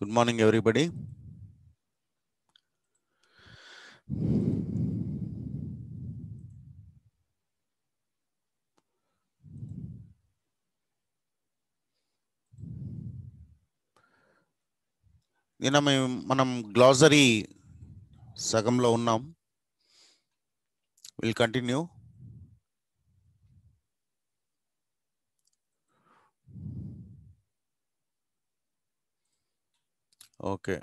Good morning, everybody. నిన్న మనం glossary సగంలో ఉన్నాం. Will continue. Okay.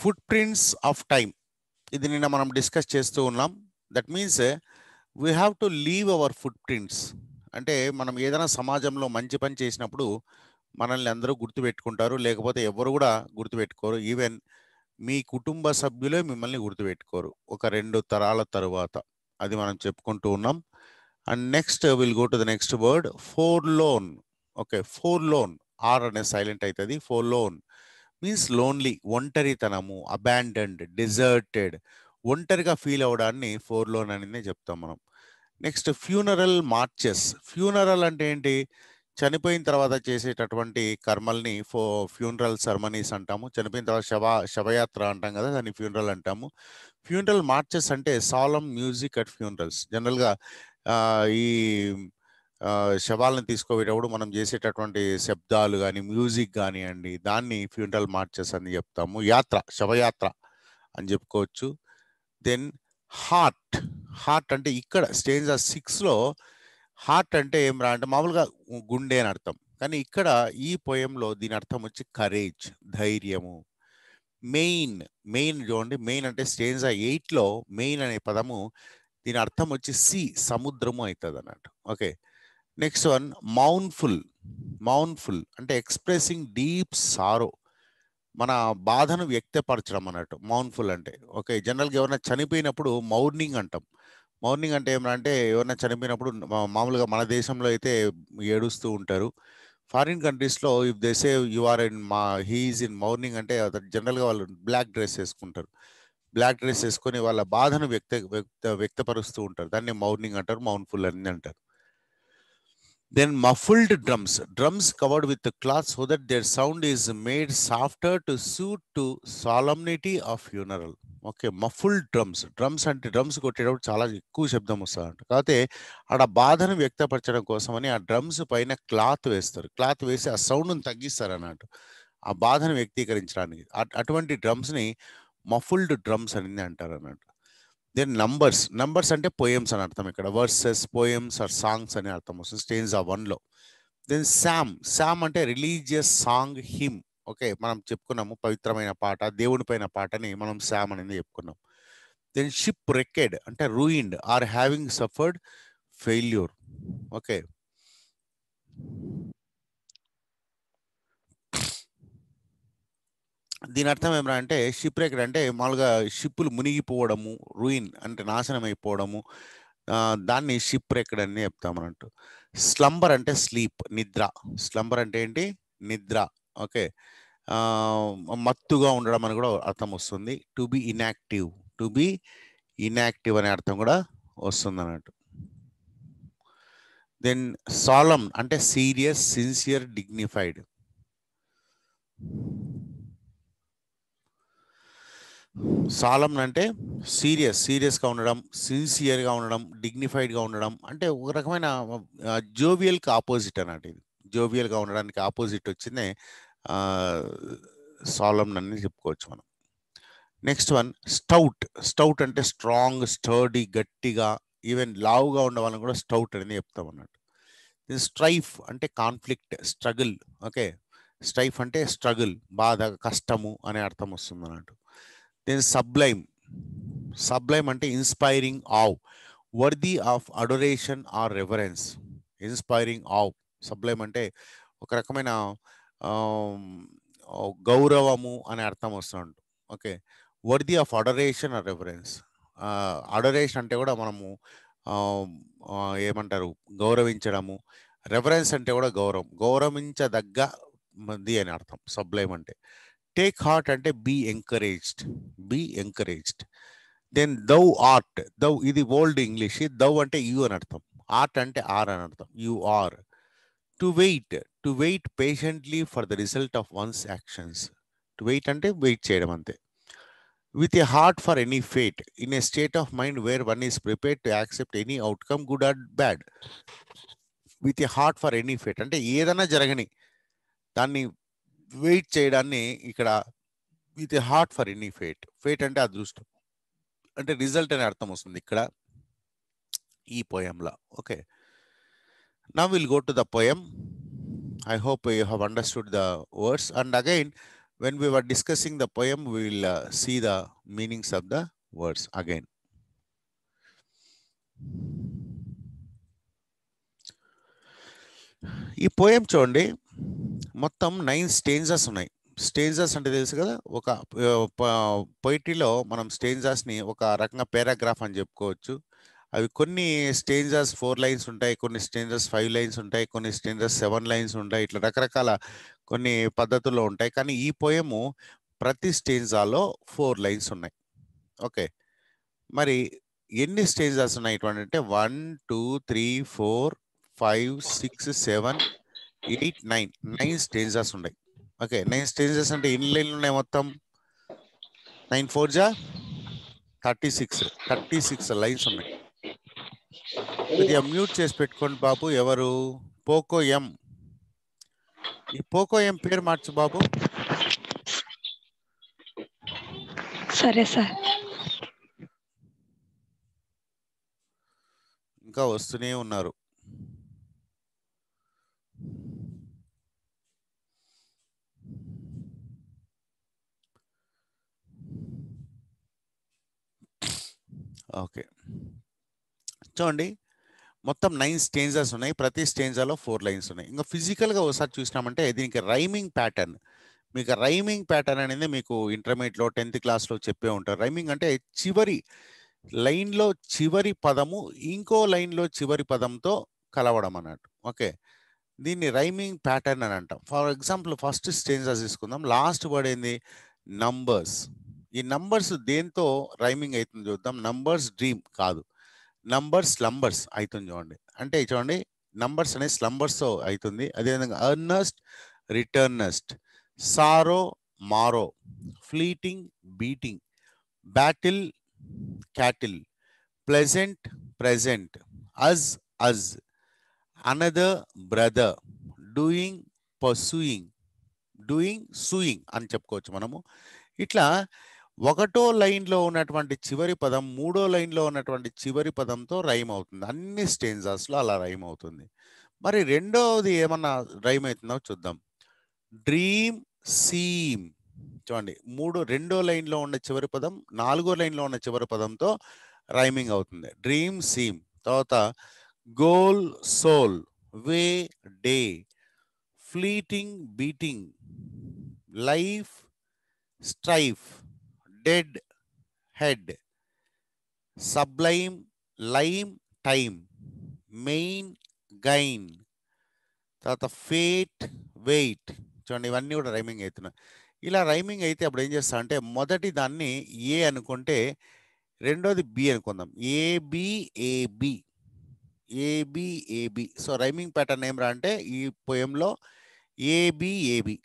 Foot prints of time, ఇది నిన్న మనం డిస్కస్ చేస్తూ ఉన్నాం. That means we have to leave hour foot prints. అంటే మనం ఏదైనా సమాజంలో మంచి పని చేసినప్పుడు మనల్ని అందరూ గుర్తుపెట్టుకుంటారు, లేకపోతే ఎవరు కూడా గుర్తుపెట్టుకోరు. ఈవెన్ మీ కుటుంబ సభ్యులే మిమ్మల్ని గుర్తుపెట్టుకోరు ఒక 2 తరాల తరువాత. అది మనం చెప్పుకుంటూ ఉన్నాం. And next will go to the next word, forlorn. Okay, forlorn, R అనే సైలెంట్ అవుతుంది. ఫోర్లోన్ మీన్స్ లోన్లీ, ఒంటరితనము, అబాండన్డ్, డిజర్టెడ్, ఒంటరిగా ఫీల్ అవడాన్ని ఫోర్లోన్ అనేది చెప్తాం మనం. Next funeral marches. ఫ్యూనరల్ అంటే ఏంటి? చనిపోయిన తర్వాత చేసేటటువంటి కర్మల్ని ఫ్యూనరల్ సెరమనీస్ అంటాము. చనిపోయిన తర్వాత శవయాత్ర అంటాం కదా, దాన్ని ఫ్యూనరల్ అంటాము. ఫ్యూనరల్ మార్చెస్ అంటే సాలమ్ మ్యూజిక్ అట్ ఫ్యూనరల్స్. జనరల్గా ఈ శవాలను తీసుకోవేటప్పుడు మనం చేసేటటువంటి శబ్దాలు కానీ మ్యూజిక్ కానివ్వండి, దాన్ని ఫ్యూనరల్ మార్చెస్ అని చెప్తాము. యాత్ర, శవయాత్ర అని చెప్పుకోవచ్చు. Then heart. హార్ట్ అంటే ఇక్కడ స్టేంజా 6లో హార్ట్ అంటే ఏం రా అంటే మామూలుగా గుండె అని అర్థం, కానీ ఇక్కడ ఈ పోయంలో దీని అర్థం వచ్చి కరేజ్, ధైర్యము. మెయిన్, మెయిన్ చూడండి, మెయిన్ అంటే స్టేంజా 8లో మెయిన్ అనే పదము దీని అర్థం వచ్చి సి, సముద్రము అవుతుంది అన్నట్టు. Okay, next one mournful. Mournful అంటే ఎక్స్ప్రెసింగ్ డీప్ సారో, మన బాధను వ్యక్తపరచడం అన్నట్టు మౌన్ఫుల్ అంటే. ఓకే, జనరల్గా ఎవరైనా చనిపోయినప్పుడు మౌర్నింగ్ అంటాం. మౌర్నింగ్ అంటే ఏమంటే ఎవరైనా చనిపోయినప్పుడు మామూలుగా మన దేశంలో అయితే ఏడుస్తూ ఉంటారు. ఫారిన్ కంట్రీస్లో if they say you are in he is in mourning అంటే జనరల్గా వాళ్ళు బ్లాక్ డ్రెస్ వేసుకుంటారు. బ్లాక్ డ్రెస్ వేసుకొని వాళ్ళ బాధను వ్యక్తపరుస్తూ ఉంటారు. దాన్ని మౌర్నింగ్ అంటారు, మౌన్ఫుల్ అని అంటారు. Then muffled drums. Drums covered with the cloth so that their sound is made softer to suit to solemnity of funeral. Okay, muffled drums. Drums అంటే డ్రమ్స్ కొట్టేటప్పుడు చాలా ఎక్కువ శబ్దం వస్తుందంట. కాకపోతే ఆడ బాధను వ్యక్తపరచడం కోసమని ఆ డ్రమ్స్ పైన క్లాత్ వేస్తారు. క్లాత్ వేసి ఆ సౌండ్ని తగ్గిస్తారు అన్నట్టు, ఆ బాధను వ్యక్తీకరించడానికి. అటువంటి డ్రమ్స్ని మఫుల్డ్ డ్రమ్స్ అని అంటారు అన్నట్టు. Then numbers. నంబర్స్ అంటే పోయమ్స్ అని అర్థం. ఇక్కడ వర్సెస్, పోయమ్స్ ఆర్ సాంగ్స్ అని అర్థం వస్తుంది స్టేంజా 1లో. Then psalm. శామ్ అంటే రిలీజియస్ సాంగ్, హిమ్. ఓకే, మనం చెప్పుకున్నాము పవిత్రమైన పాట, దేవుని పైన పాటని మనం శామ్ అనేది చెప్పుకున్నాం. దెన్ షిప్ రెక్కెడ్ అంటే ruined or having suffered failure. Okay, దీని అర్థం ఏమన్నా అంటే షిప్ రెక్డ్ అంటే మామూలుగా షిప్పులు మునిగిపోవడము, రూయిన్ అంటే నాశనం అయిపోవడము, దాన్ని షిప్ రెక్డ్ అని చెప్తామన్నట్టు. స్లంబర్ అంటే స్లీప్, నిద్ర. స్లంబర్ అంటే ఏంటి? నిద్ర. ఓకే, మత్తుగా ఉండడం అని కూడా అర్థం వస్తుంది. To be inactive, to be inactive అనే అర్థం కూడా వస్తుంది అన్నట్టు. దెన్ సాలమ్ అంటే సీరియస్, సిన్సియర్, డిగ్నిఫైడ్. సాలమ్ అంటే సీరియస్గా ఉండడం, సిన్సియర్గా ఉండడం, డిగ్నిఫైడ్గా ఉండడం. అంటే ఒక రకమైన జోవియల్కి ఆపోజిట్ అన్నట్టు. ఇది జోవియల్గా ఉండడానికి ఆపోజిట్ వచ్చిందే సాలమ్ అని చెప్పుకోవచ్చు మనం. Next one stout. స్టౌట్ అంటే స్ట్రాంగ్, స్టర్డీ, గట్టిగా, ఈవెన్ లావుగా ఉండే వాళ్ళని కూడా స్టౌట్ అని చెప్తాం అన్నట్టు. స్ట్రైఫ్ అంటే కాన్ఫ్లిక్ట్, స్ట్రగుల్. ఓకే, స్ట్రైఫ్ అంటే స్ట్రగుల్, బాధ, కష్టము అనే అర్థం వస్తుంది అన్నట్టు. Then sublime. సబ్లైమ్ అంటే inspiring awe, worthy of adoration or reverence. Inspiring awe, sublime అంటే ఒక రకమైన గౌరవము అనే అర్థం వస్తుంది. Okay, worthy of adoration or reverence. Adoration అంటే కూడా మనము ఏమంటారు, గౌరవించడము. రెఫరెన్స్ అంటే కూడా గౌరవం, గౌరవించదగ్గ మంది అని అర్థం సబ్లైమ్ అంటే. టేక్ హార్ట్ అంటే be encouraged, be encouraged. Then thou art. Thou ఇది ఓల్డ్ ఇంగ్లీష్. దౌ అంటే యు అని అర్థం, ఆర్ట్ అంటే ఆర్ అని అర్థం, you are. To wait. To to wait patiently for the result of one's actions. To wait అంటే wait చేయడం అంతే. With a heart for any fate, in a state of mind where one is prepared to accept any outcome good or bad. With a heart for any fate అంటే ఏదైనా జరగని దాన్ని wait చేయడాన్ని ఇక్కడ with a heart for any fate. Fate అంటే అదృష్టం, అంటే result అనే అర్థం వస్తుంది ఇక్కడ ఈ పోయంలో. Okay, now will go to the poem. I hope you have understood the words. And again, when we were discussing the poem, we will see the meanings of the words again. ఈ poem చూడండి, మొత్తం 9 స్టేంజెస్ ఉన్నాయి. స్టేంజెస్ అంటే తెలుసు కదా, ఒక పోయిటరీలో మనం స్టేంజెస్ని ఒక రకంగా పారాగ్రాఫ్ అని చెప్పుకోవచ్చు. అవి కొన్ని స్టేంజెస్ 4 లైన్స్ ఉంటాయి, కొన్ని స్టేంజెస్ 5 లైన్స్ ఉంటాయి, కొన్ని స్టేంజెస్ 7 లైన్స్ ఉంటాయి. ఇట్లా రకరకాల కొన్ని పద్ధతుల్లో ఉంటాయి. కానీ ఈ పోయము ప్రతి స్టేంజాలో 4 లైన్స్ ఉన్నాయి. ఓకే, మరి ఎన్ని స్టేంజెస్ ఉన్నాయి ఇటువంటి అంటే 1 2 3 4 5 6 7 8 9 స్టేంజెస్ ఉన్నాయి. ఓకే, 9 స్టేంజెస్ అంటే ఎన్ని లైన్లు ఉన్నాయి మొత్తం? 9 4 జా 36 లైన్స్ ఉన్నాయి. కొద్దిగా మ్యూట్ చేసి పెట్టుకోండి బాబు. ఎవరు? పోకో ఎం. ఈ పోకో ఎం పేరు మార్చు బాబు. సరే సార్. ఇంకా వస్తూనే ఉన్నారు. ఓకే, చూడండి మొత్తం 9 స్టేంజెస్ ఉన్నాయి. ప్రతి స్టేంజాలో 4 లైన్స్ ఉన్నాయి. ఇంకా ఫిజికల్గా ఒకసారి చూసినామంటే దీనికి రైమింగ్ ప్యాటర్న్, మీకు రైమింగ్ ప్యాటర్న్ అనేది మీకు ఇంటర్మీడియట్లో 10th క్లాస్లో చెప్పే ఉంటారు. రైమింగ్ అంటే చివరి లైన్లో చివరి పదము ఇంకో లైన్లో చివరి పదంతో కలవడం అన్నట్టు. ఓకే, దీన్ని రైమింగ్ ప్యాటర్న్ అని అంటాం. ఫర్ ఎగ్జాంపుల్ ఫస్ట్ స్టేంజెస్ తీసుకుందాం. లాస్ట్ వర్డ్ ఏంది? నంబర్స్. ఈ నంబర్స్ దేంతో రైమింగ్ అవుతుంది చూద్దాం. నంబర్స్ డ్రీమ్ కాదు, నంబర్స్ స్లంబర్స్ అవుతుంది చూడండి. అంటే చూడండి, నంబర్స్ అనే స్లంబర్స్తో అవుతుంది. అదేవిధంగా earnest returnest, sorrow morrow, fleeting beating, battle cattle, pleasant present, us us, another brother, doing pursuing, doing suing అని చెప్పుకోవచ్చు మనము. ఇట్లా ఒకటో లైన్లో ఉన్నటువంటి చివరి పదం మూడో లైన్లో ఉన్నటువంటి చివరి పదంతో రైమ్ అవుతుంది. అన్ని స్టేంజాస్లో అలా రైమ్ అవుతుంది. మరి రెండోది ఏమన్నా రైమ్ అవుతుందో చూద్దాం. Dream seem. చూడండి, రెండో లైన్లో ఉన్న చివరి పదం నాలుగో లైన్లో ఉన్న చివరి పదంతో రైమింగ్ అవుతుంది. Dream seem. తర్వాత goal soul, way day, fleeting beating, life strife, dead head, sublime lime time, main gain, తర్వాత ఫేట్ వెయిట్. చూడండి, ఇవన్నీ కూడా రైమింగ్ అవుతున్నాయి. ఇలా రైమింగ్ అయితే అప్పుడు ఏం చేస్తా అంటే మొదటి దాన్ని ఏ అనుకుంటే రెండోది బి అనుకుందాం. ఏబిఏబి, ఏబిఏబి. సో రైమింగ్ ప్యాటర్న్ ఏం రా అంటే ఈ పోయంలో ఏబిఏబి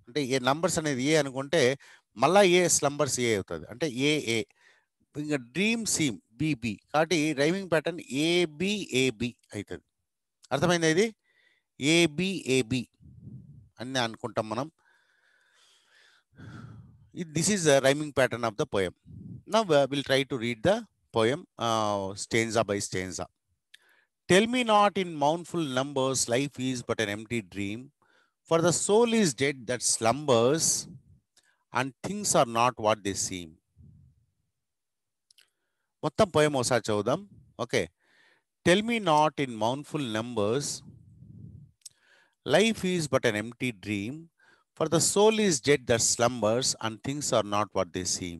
అంటే ఏ నంబర్స్ అనేది ఏ అనుకుంటే మళ్ళా ఏ స్లంబర్స్ ఏ అవుతుంది అంటే ఏఏ. ఇంకా డ్రీమ్ సీమ్ బిబి. కాబట్టి రైమింగ్ ప్యాటర్న్ ఏబిఏబి అవుతుంది. అర్థమైంది? ఇది ఏబిఏబి అని అనుకుంటాం మనం. This is the rhyming pattern of the poem. Now we'll try to read the poem stanza by stanza. Tell me not in mournful numbers, life is but an empty dream. For the soul is dead that slumbers, and things are not what they seem. మొత్తం poem ఒకసారి చదువుదాం. Okay, tell me not in mournful numbers, life is but an empty dream. For the soul is dead that slumbers, and things are not what they seem.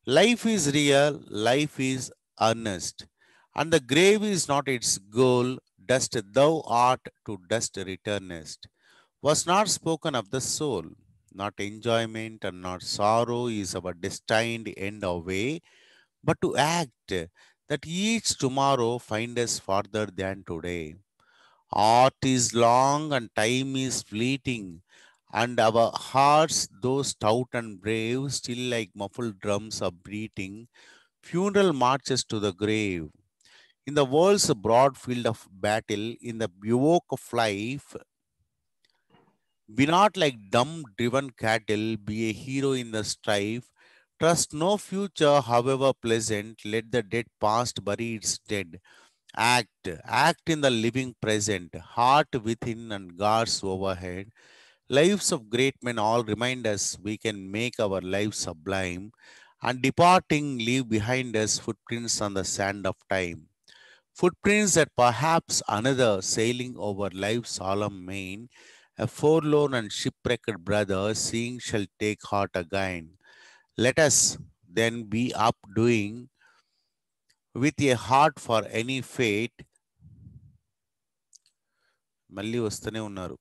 Life is real, life is earnest, and the grave is not its goal. Dust thou art, to dust returnest. Was not spoken of the soul, not enjoyment and not sorrow is our destined end of way, but to act that each tomorrow find us farther than today. Art is long and time is fleeting, and our hearts, though stout and brave, still like muffled drums are beating funeral marches to the grave. In the world's broad field of battle, in the bivouac of life, be not like dumb driven cattle, be a hero in the strife. Trust no future, however pleasant, let the dead past bury its dead. Act in the living present, heart within and guards overhead. Lives of great men all remind us we can make our lives sublime, and departing leave behind us footprints on the sand of time. Footprints that perhaps another sailing over life's solemn main, a forlorn and shipwrecked brother seeing shall take heart again. Let us then be up doing with a heart for any fate. మళ్ళీ వస్తూనే ఉన్నారు.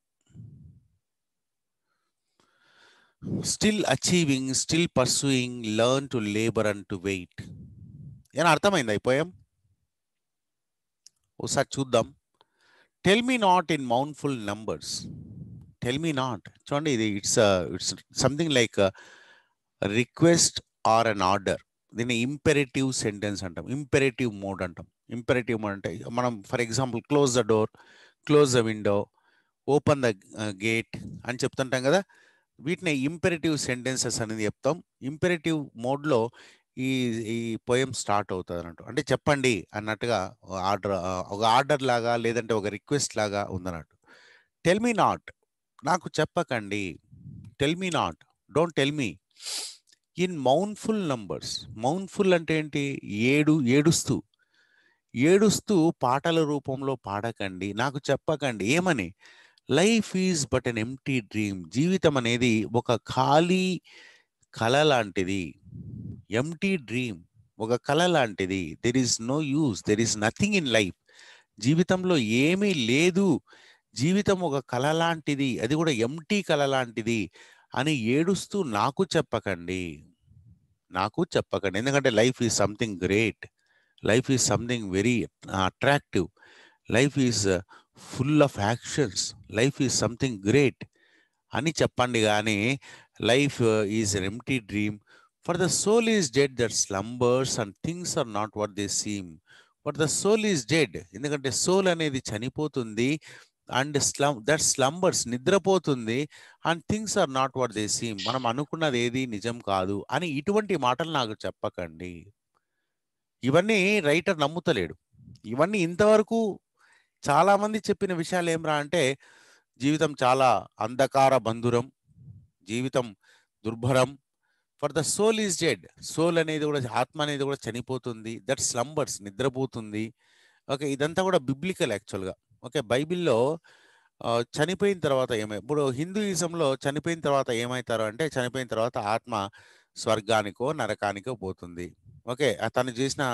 Still achieving, still pursuing, learn to labour and to wait. ఏనా అర్థమైంది అయిపోయాం? ఒకసారి చూద్దాం. Tell me not in mournful numbers. Tell me not చూడండి, ఇది it's something like request or an order. దీన్ని ఇంపెరేటివ్ సెంటెన్స్ అంటాం, ఇంపెరేటివ్ మోడ్ అంటాం. ఇంపెరేటివ్ మోడ్ అంటే మనం for example close the door, close the window, open the gate అని చెప్తుంటాం కదా. వీటిని ఇంపెరేటివ్ సెంటెన్సెస్ అనేది చెప్తాం. ఇంపెరేటివ్ మోడ్లో ఈ ఈ పోయం స్టార్ట్ అవుతుంది అన్నట్టు. అంటే చెప్పండి అన్నట్టుగా ఒక ఆర్డర్ లాగా, లేదంటే ఒక రిక్వెస్ట్ లాగా ఉందన్నట్టు. టెల్ మీ నాట్, నాకు చెప్పకండి. Tell me not, don't tell me in mournful numbers. Mournful అంటే ఏంటి? ఏడుస్తూ ఏడుస్తూ పాటల రూపంలో పాడకండి, నాకు చెప్పకండి. ఏమని? Life is but an empty dream. జీవితం అనేది ఒక ఖాళీ కళ లాంటిది. ఎంప్టీ డ్రీమ్, ఒక కళ లాంటిది. There is no use, there is nothing in life. జీవితంలో ఏమీ లేదు, జీవితం ఒక కళ లాంటిది, అది కూడా ఎంప్టీ కళ లాంటిది అని ఏడుస్తూ నాకు చెప్పకండి, నాకు చెప్పకండి. ఎందుకంటే life is something great, life is something very attractive, life is full of actions, life is something great అని చెప్పండి. కానీ life is an empty dream. For the soul is dead that slumbers and things are not what they seem. For the soul is dead, ఎందుకంటే soul అనేది చనిపోతుంది. And that slumbers, నిద్రపోతుంది. And things are not what they seem, మనం అనుకున్నది ఏది నిజం కాదు అని ఇటువంటి మాటలు నాకు చెప్పకండి. ఇవన్నీ రైటర్ నమ్ముతలేడు. ఇవన్నీ ఇంతవరకు చాలామంది చెప్పిన విషయాలు ఏమరా అంటే, జీవితం చాలా అంధకార బంధురం, జీవితం దుర్భరం. For the soul is dead, soul అనేది కూడా, ఆత్మ అనేది కూడా చనిపోతుంది. దట్ స్లంబర్స్, నిద్రపోతుంది. ఓకే, ఇదంతా కూడా బిబ్లికల్ యాక్చువల్గా. ఓకే, బైబిల్లో చనిపోయిన తర్వాత ఇప్పుడు హిందూయిజంలో చనిపోయిన తర్వాత ఏమవుతారు అంటే, చనిపోయిన తర్వాత ఆత్మ స్వర్గానికో నరకానికో పోతుంది. ఓకే, తను చేసిన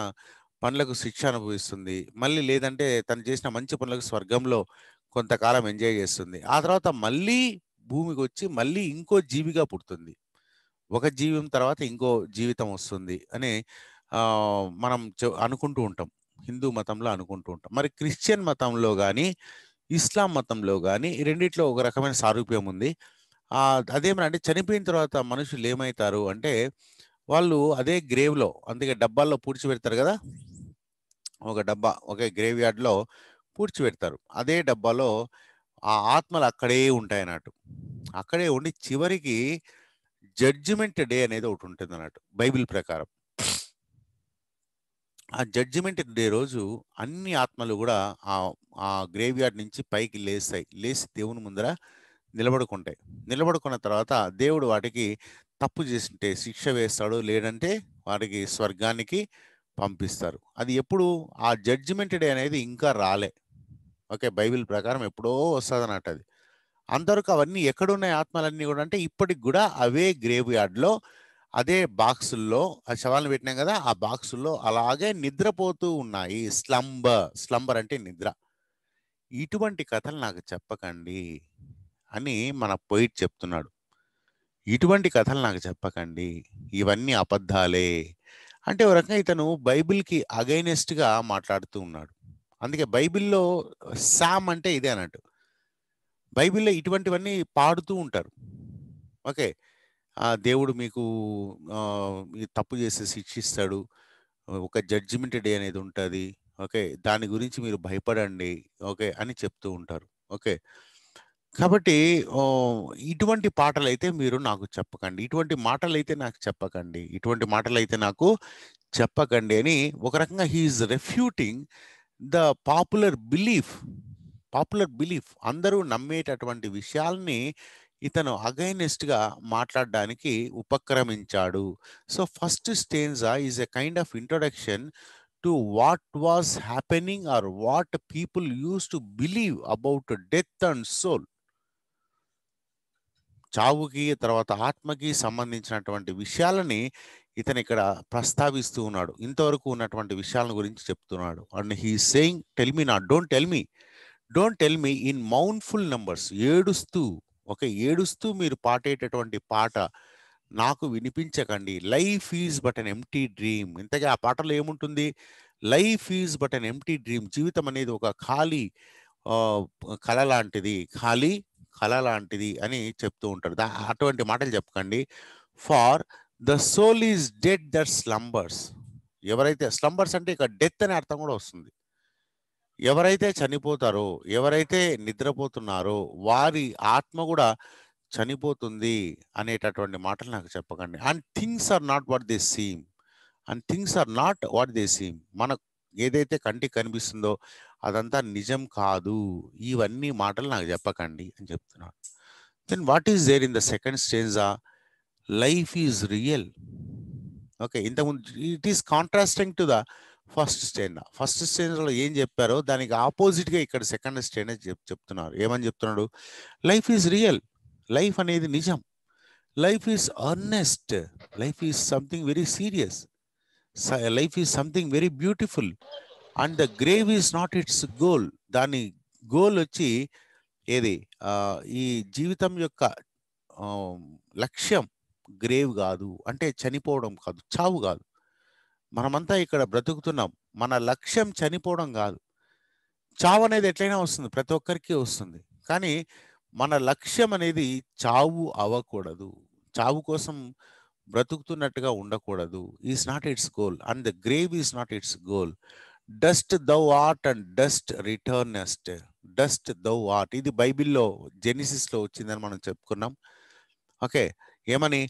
పనులకు శిక్ష అనుభవిస్తుంది. మళ్ళీ లేదంటే తను చేసిన మంచి పనులకు స్వర్గంలో కొంతకాలం ఎంజాయ్ చేస్తుంది. ఆ తర్వాత మళ్ళీ భూమికి వచ్చి మళ్ళీ ఇంకో జీవిగా పుడుతుంది. ఒక జీవం తర్వాత ఇంకో జీవితం వస్తుంది అని మనం అనుకుంటూ ఉంటాం, హిందూ మతంలో అనుకుంటూ ఉంటాం. మరి క్రిస్టియన్ మతంలో కానీ ఇస్లాం మతంలో కానీ ఈ రెండిట్లో ఒక రకమైన సారూప్యం ఉంది. అదేమనంటే చనిపోయిన తర్వాత మనుషులు ఏమవుతారు అంటే, వాళ్ళు అదే గ్రేవ్లో, అందుకే డబ్బాల్లో పూడ్చిపెడతారు కదా, ఒక డబ్బా, ఒకే గ్రేవ్ యార్డ్లో పూడ్చిపెడతారు. అదే డబ్బాలో ఆ ఆత్మలు అక్కడే ఉంటాయి అన్నట్టు. అక్కడే ఉండి చివరికి జడ్జిమెంట్ డే అనేది ఒకటి ఉంటుంది అన్నట్టు బైబిల్ ప్రకారం. ఆ జడ్జిమెంట్ డే రోజు అన్ని ఆత్మలు కూడా ఆ గ్రేవ్ యార్డ్ నుంచి పైకి లేస్తాయి. లేచి దేవుని ముందర నిలబడుకుంటాయి. నిలబడుకున్న తర్వాత దేవుడు వాటికి తప్పు చేసింటే శిక్ష వేస్తాడు, లేదంటే వాటికి స్వర్గానికి పంపిస్తారు. అది ఎప్పుడు? ఆ జడ్జిమెంట్ డే అనేది ఇంకా రాలే. ఓకే, బైబిల్ ప్రకారం ఎప్పుడో వస్తుంది అన్నట్టు. అది అంతవరకు అవన్నీ ఎక్కడున్నాయి ఆత్మలన్నీ కూడా అంటే, ఇప్పటికి కూడా అవే గ్రేవ్ యార్డ్లో, అదే బాక్సుల్లో ఆ శవాలను పెట్టినాం కదా, ఆ బాక్సుల్లో అలాగే నిద్రపోతూ ఉన్నాయి. స్లంబర్ అంటే నిద్ర. ఇటువంటి కథలు నాకు చెప్పకండి అని మన పోయిట్ చెప్తున్నాడు. ఇటువంటి కథలు నాకు చెప్పకండి, ఇవన్నీ అబద్ధాలే అంటే ఒక రకంగా ఇతను బైబిల్కి అగైనెస్ట్గా మాట్లాడుతూ ఉన్నాడు. అందుకే బైబిల్లో శామ్ అంటే ఇదే అన్నట్టు. బైబిల్లో ఇటువంటివన్నీ పాడుతూ ఉంటారు. ఓకే, దేవుడు మీకు ఈ తప్పు చేసి శిక్షిస్తాడు, ఒక జడ్జిమెంట్ డే అనేది ఉంటుంది. ఓకే, దాని గురించి మీరు భయపడండి. ఓకే అని చెప్తూ ఉంటారు. ఓకే, కాబట్టి ఇటువంటి పాటలైతే మీరు నాకు చెప్పకండి, ఇటువంటి మాటలైతే నాకు చెప్పకండి, ఇటువంటి మాటలైతే నాకు చెప్పకండి అని ఒక రకంగా he is refuting the popular belief. అందరూ నమ్మేటటువంటి విషయాల్ని ఇతను అగైనెస్ట్గా మాట్లాడడానికి ఉపక్రమించాడు. So first stanza is a kind of introduction to what was happening or what people use to believe about death and soul. చావుకి తర్వాత ఆత్మకి సంబంధించినటువంటి విషయాలని ఇతను ఇక్కడ ప్రస్తావిస్తూ ఉన్నాడు. ఇంతవరకు ఉన్నటువంటి విషయాల గురించి చెప్తున్నాడు. And he saying tell me not, don't tell me in mournful numbers. ఏడుస్తూ, ఏడుస్తూ మీరు పాడేటటువంటి పాట నాకు వినిపించకండి. Life is but an empty dream. ఇంతగా ఆ పాటలో ఏముంటుంది? Life is but an empty dream. జీవితం అనేది ఒక ఖాళీ కళ లాంటిది అని చెప్తూ ఉంటారు. అటువంటి మాటలు చెప్పకండి. For the soul is dead that slumbers. ఎవరైతే స్లంబర్స్ అంటే ఇక డెత్ అనే అర్థం కూడా వస్తుంది. ఎవరైతే చనిపోతారో, ఎవరైతే నిద్రపోతున్నారో వారి ఆత్మ కూడా చనిపోతుంది అనేటటువంటి మాటలు నాకు చెప్పకండి. And things are not what they seem. మనకు ఏదైతే కంటికి కనిపిస్తుందో అదంతా నిజం కాదు. ఇవన్నీ మాటలు నాకు చెప్పకండి అని చెప్తున్నాడు. Then what is there in the second stanza? Life is real. Okay, ఇంతకుముందు it is contrasting to the first స్టేంజ్లో ఏం చెప్పారో దానికి ఆపోజిట్గా ఇక్కడ సెకండ్ స్టేంజ్ చెప్తున్నారు. ఏమని చెప్తున్నాడు? Life is real. లైఫ్ అనేది నిజం. Life is Ernest. Life is something very serious. Life is something very beautiful. And the grave is not its goal. దాని గోల్ వచ్చి ఏది? ఈ జీవితం యొక్క లక్ష్యం గ్రేవ్ కాదు, అంటే చనిపోవడం కాదు, చావు కాదు. మనమంతా ఇక్కడ బ్రతుకుతున్నాం, మన లక్ష్యం చనిపోవడం కాదు. చావు అనేది ఎట్లయినా వస్తుంది, ప్రతి ఒక్కరికి వస్తుంది. కానీ మన లక్ష్యం అనేది చావు అవ్వకూడదు. చావు కోసం బ్రతుకుతున్నట్టుగా ఉండకూడదు. Is not its goal and the grave is not its goal. Dust thou art and dust returnest. Dust thou art, ఇది బైబిల్లో జెనిసిస్లో వచ్చిందని మనం చెప్పుకున్నాం. ఓకే, ఏమని?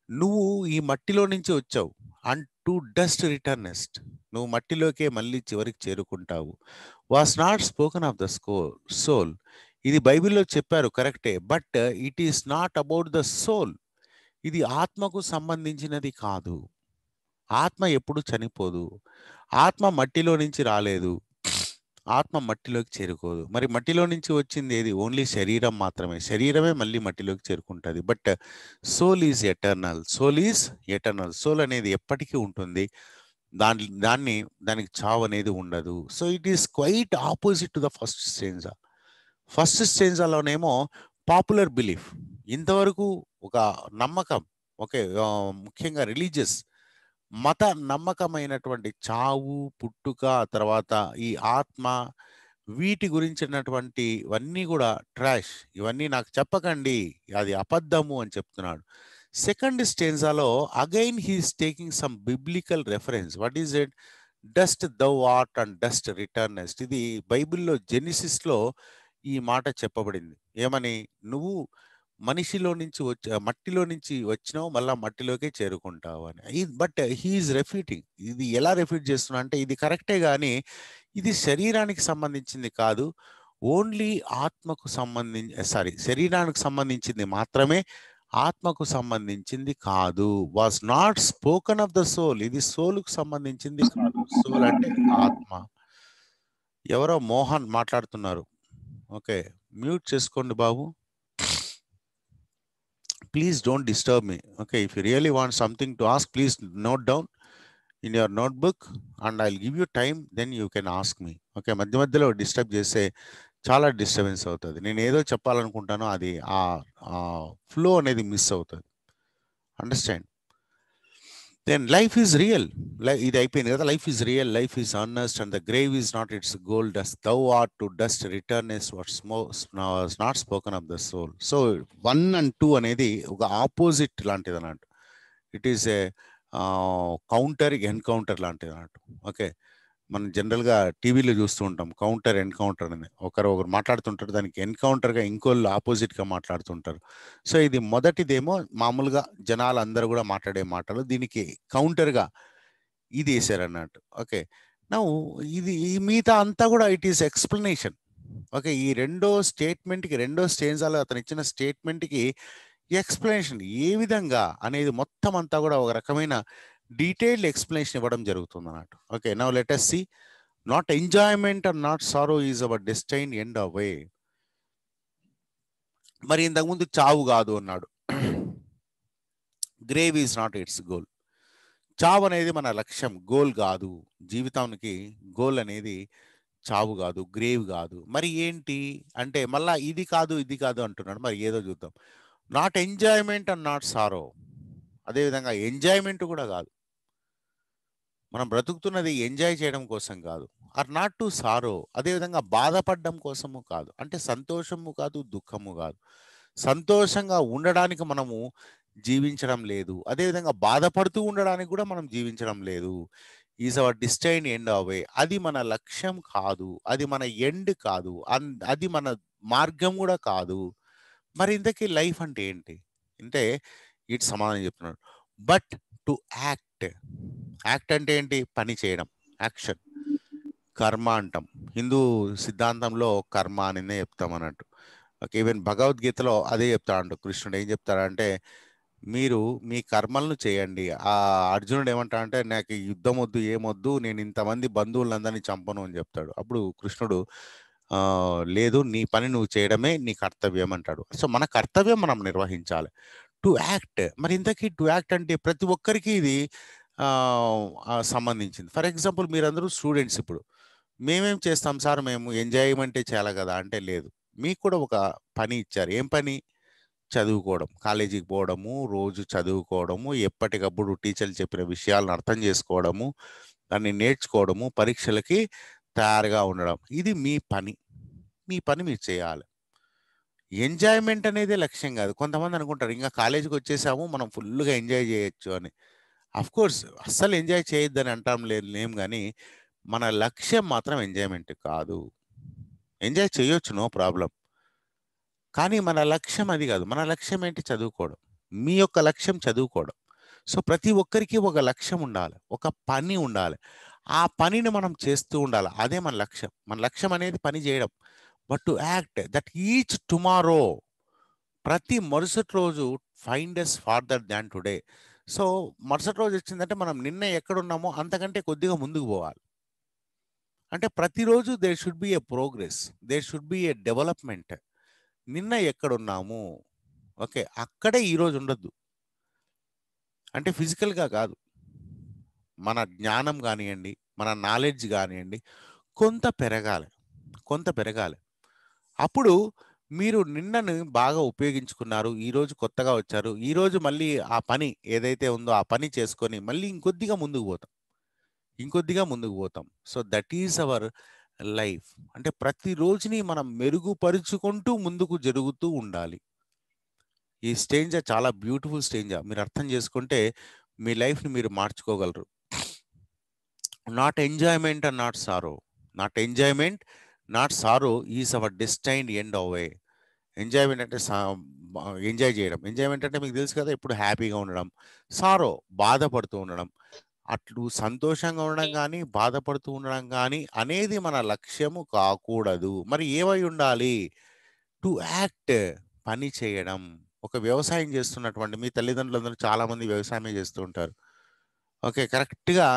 నువ్వు ఈ మట్టిలో నుంచి వచ్చావు. అండ్ టు డస్ట్ రిటర్నెస్ట్, నువ్వు మట్టిలోకే మళ్ళీ చివరికి చేరుకుంటావు. Was not spoken of the soul. ఇది బైబిల్లో చెప్పారు, కరెక్టే. But it is not about the soul. ఇది ఆత్మకు సంబంధించినది కాదు. ఆత్మ ఎప్పుడు చనిపోదు. ఆత్మ మట్టిలో నుంచి రాలేదు, ఆత్మ మట్టిలోకి చేరుకోదు. మరి మట్టిలో నుంచి వచ్చింది ఏది? ఓన్లీ శరీరం మాత్రమే. శరీరమే మళ్ళీ మట్టిలోకి చేరుకుంటుంది. But soul is eternal. Soul అనేది ఎప్పటికీ ఉంటుంది. దానికి చావు అనేది ఉండదు. So it is quite opposite to the first స్టేంజాలోనేమో పాపులర్ బిలీఫ్, ఇంతవరకు ఒక నమ్మకం, ఓకే, ముఖ్యంగా రిలీజియస్ మత నమ్మకమైనటువంటి చావు, పుట్టుక, తర్వాత ఈ ఆత్మ, వీటి గురించినటువంటి ఇవన్నీ కూడా ట్రాష్. ఇవన్నీ నాకు చెప్పకండి, అది అబద్ధము అని చెప్తున్నాడు. సెకండ్ స్టేంజాలో again he is taking some biblical reference. What is it? Dust thou art and dust returnest. ఇది బైబిల్లో జెనిసిస్లో ఈ మాట చెప్పబడింది. ఏమని? నువ్వు మనిషిలో నుంచి మట్టిలో నుంచి వచ్చినావు, మళ్ళా మట్టిలోకే చేరుకుంటావు అని. But he is refuting. ఇది ఎలా రెఫ్యూట్ చేస్తున్నా అంటే, ఇది కరెక్టే కానీ ఇది శరీరానికి సంబంధించింది కాదు, ఓన్లీ ఆత్మకు శరీరానికి సంబంధించింది మాత్రమే, ఆత్మకు సంబంధించింది కాదు. Was not spoken of the soul. ఇది సోలుకు సంబంధించింది కాదు. సోల్ అంటే ఆత్మ. ఎవరో మోహన్ మాట్లాడుతున్నారు. ఓకే, మ్యూట్ చేసుకోండి బాబు. Please don't disturb me. Okay, if you really want something to ask, please note down in your notebook and I'll give you time, then you can ask me. Okay, మధ్య మధ్యలో disturb చేస్తే చాలా disturbance అవుతుంది. నేను ఏదో చెప్పాలనుకుంటానో అది ఆ flow అనేది మిస్ అవుతుంది. Understand? Then life is real. ఇది అయిపోయింది కదా, life is real, life is earnest and the grave is not its goal, dust thou art to dust returnest what's not spoken of the soul. So 1 and 2 అనేది ఒక opposite లాంటిది అన్నట్టు. It is a counter encounter లాంటిది అన్నట్టు. Okay, మనం జనరల్గా టీవీలో చూస్తూ ఉంటాం కౌంటర్ ఎన్కౌంటర్ అని. ఒకరు మాట్లాడుతుంటారు, దానికి ఎన్కౌంటర్గా ఇంకోళ్ళు ఆపోజిట్గా మాట్లాడుతుంటారు. సో ఇది మొదటిదేమో మామూలుగా జనాలు అందరూ కూడా మాట్లాడే మాటలు, దీనికి కౌంటర్గా ఇది వేసారన్నట్టు. ఓకే, నా ఇది ఈ మిగతా అంతా కూడా ఇట్ ఈస్ ఎక్స్ప్లెనేషన్. ఓకే, ఈ రెండో స్టేంజాలో అతను ఇచ్చిన స్టేట్మెంట్కి ఎక్స్ప్లెనేషన్ ఏ విధంగా అనేది మొత్తం అంతా కూడా ఒక రకమైన డీటెయిల్డ్ ఎక్స్ప్లెనేషన్ ఇవ్వడం జరుగుతుంది అన్నట్టు. Okay, now let us see. Not enjoyment and not sorrow is our destined end or way. మరి ఇంతకుముందు చావు కాదు అన్నాడు. Grave is not its goal. చావు అనేది మన లక్ష్యం, గోల్ కాదు. జీవితానికి గోల్ అనేది చావు కాదు, గ్రేవ్ కాదు. మరి ఏంటి అంటే మళ్ళా ఇది కాదు అంటున్నాడు. మరి ఏదో చూద్దాం. నాట్ ఎంజాయ్మెంట్ అండ్ నాట్ సారో, అదేవిధంగా ఎంజాయ్మెంట్ కూడా కాదు. మనం బ్రతుకుతున్నది ఎంజాయ్ చేయడం కోసం కాదు. ఆర్ నాట్ టు సారో, అదేవిధంగా బాధపడడం కోసము కాదు. అంటే సంతోషము కాదు, దుఃఖము కాదు. సంతోషంగా ఉండడానికి మనము జీవించడం లేదు, అదేవిధంగా బాధపడుతూ ఉండడానికి కూడా మనం జీవించడం లేదు. ఈజ్ అవర్ డిస్టైన్ ఎండ్ అవే, అది మన లక్ష్యం కాదు, అది మన ఎండ్ కాదు, అది మన మార్గం కూడా కాదు. మరి ఇంతకీ లైఫ్ అంటే ఏంటి అంటే ఇటు సమాధానం చెప్తున్నాడు. But to act. యాక్ట్ అంటే ఏంటి? పని చేయడం, యాక్షన్. కర్మ అంటాం, హిందూ సిద్ధాంతంలో కర్మ అనే చెప్తాం అన్నట్టు. ఓకే, ఈవెన్ భగవద్గీతలో అదే చెప్తాడు కృష్ణుడు. ఏం చెప్తాడంటే మీరు మీ కర్మలను చేయండి. ఆ అర్జునుడు ఏమంటాడంటే నాకు ఈ యుద్ధం వద్దు, ఏమొద్దు, నేను ఇంతమంది బంధువులందరినీ చంపను అని చెప్తాడు. అప్పుడు కృష్ణుడు లేదు, నీ పని నువ్వు చేయడమే నీ కర్తవ్యం అంటాడు. సో మన కర్తవ్యం మనం నిర్వహించాలి. To act. మరి ఇంతకీ టు యాక్ట్ అంటే ప్రతి ఒక్కరికి ఇది సంబంధించింది. ఫర్ ఎగ్జాంపుల్ మీరందరూ స్టూడెంట్స్. ఇప్పుడు మేమేం చేస్తాం సార్, మేము ఎంజాయ్మెంటే చేయాలి కదా అంటే లేదు. మీకు కూడా ఒక పని ఇచ్చారు. ఏం పని? చదువుకోవడం, కాలేజీకి పోవడము, రోజు చదువుకోవడము, ఎప్పటికప్పుడు టీచర్లు చెప్పిన విషయాలను అర్థం చేసుకోవడము, దాన్ని నేర్చుకోవడము, పరీక్షలకి తయారుగా ఉండడం. ఇది మీ పని. మీ పని మీరు చేయాలి. ఎంజాయ్మెంట్ అనేది లక్ష్యం కాదు. కొంతమంది అనుకుంటారు ఇంకా కాలేజీకి వచ్చేసాము మనం ఫుల్గా ఎంజాయ్ చేయొచ్చు అని. కోర్స్ అస్సలు ఎంజాయ్ చేయొద్దని అంటాం లేం, కానీ మన లక్ష్యం మాత్రం ఎంజాయ్మెంట్ కాదు. ఎంజాయ్ చేయొచ్చు, నో ప్రాబ్లం, కానీ మన లక్ష్యం అది కాదు. మన లక్ష్యం ఏంటి? చదువుకోవడం. మీ యొక్క లక్ష్యం చదువుకోవడం. సో ప్రతి ఒక్కరికి ఒక లక్ష్యం ఉండాలి, ఒక పని ఉండాలి. ఆ పనిని మనం చేస్తూ ఉండాలి. అదే మన లక్ష్యం. మన లక్ష్యం అనేది పని చేయడం. But to act that each tomorrow, ప్రతి మరుసటి రోజు find us farther than today. So మరుసటి రోజు వచ్చిందంటే మనం నిన్న ఎక్కడున్నామో అంతకంటే కొద్దిగా ముందుకు పోవాలి. అంటే ప్రతిరోజు there should be a progress, there should be a development. నిన్న ఎక్కడున్నాము, ఓకే, అక్కడే ఈరోజు ఉండొద్దు. అంటే ఫిజికల్గా కాదు, మన జ్ఞానం కానివ్వండి, మన నాలెడ్జ్ కానివ్వండి, కొంత పెరగాలి, కొంత పెరగాలి. అప్పుడు మీరు నిన్నను బాగా ఉపయోగించుకున్నారు, ఈరోజు కొత్తగా వచ్చారు, ఈరోజు మళ్ళీ ఆ పని ఏదైతే ఉందో ఆ పని చేసుకొని మళ్ళీ ఇంకొద్దిగా ముందుకు పోతాం, ఇంకొద్దిగా ముందుకు పోతాం. So that is our life. అంటే ప్రతి రోజుని మనం మెరుగుపరుచుకుంటూ ముందుకు జరుగుతూ ఉండాలి. ఈ స్టేంజ్ చాలా బ్యూటిఫుల్ స్టేంజ్. మీరు అర్థం చేసుకుంటే మీ లైఫ్ని మీరు మార్చుకోగలరు. Not enjoyment and not sorrow, not enjoyment not sorrow is our destined end or way. Enjoyment అంటే ఎంజాయ్ చేయడం. ఎంజాయ్మెంట్ అంటే మీకు తెలుసు కదా, ఇప్పుడు హ్యాపీగా ఉండడం. సారో బాధపడుతూ ఉండడం. అట్లు సంతోషంగా ఉండడం కానీ బాధపడుతూ ఉండడం కానీ అనేది మన లక్ష్యము కాకూడదు. మరి ఏమై ఉండాలి? టు యాక్ట్, పని చేయడం. ఒక వ్యవసాయం చేస్తున్నటువంటి మీ తల్లిదండ్రులందరూ చాలామంది వ్యవసాయమే చేస్తూ ఉంటారు. ఓకే, కరెక్ట్గా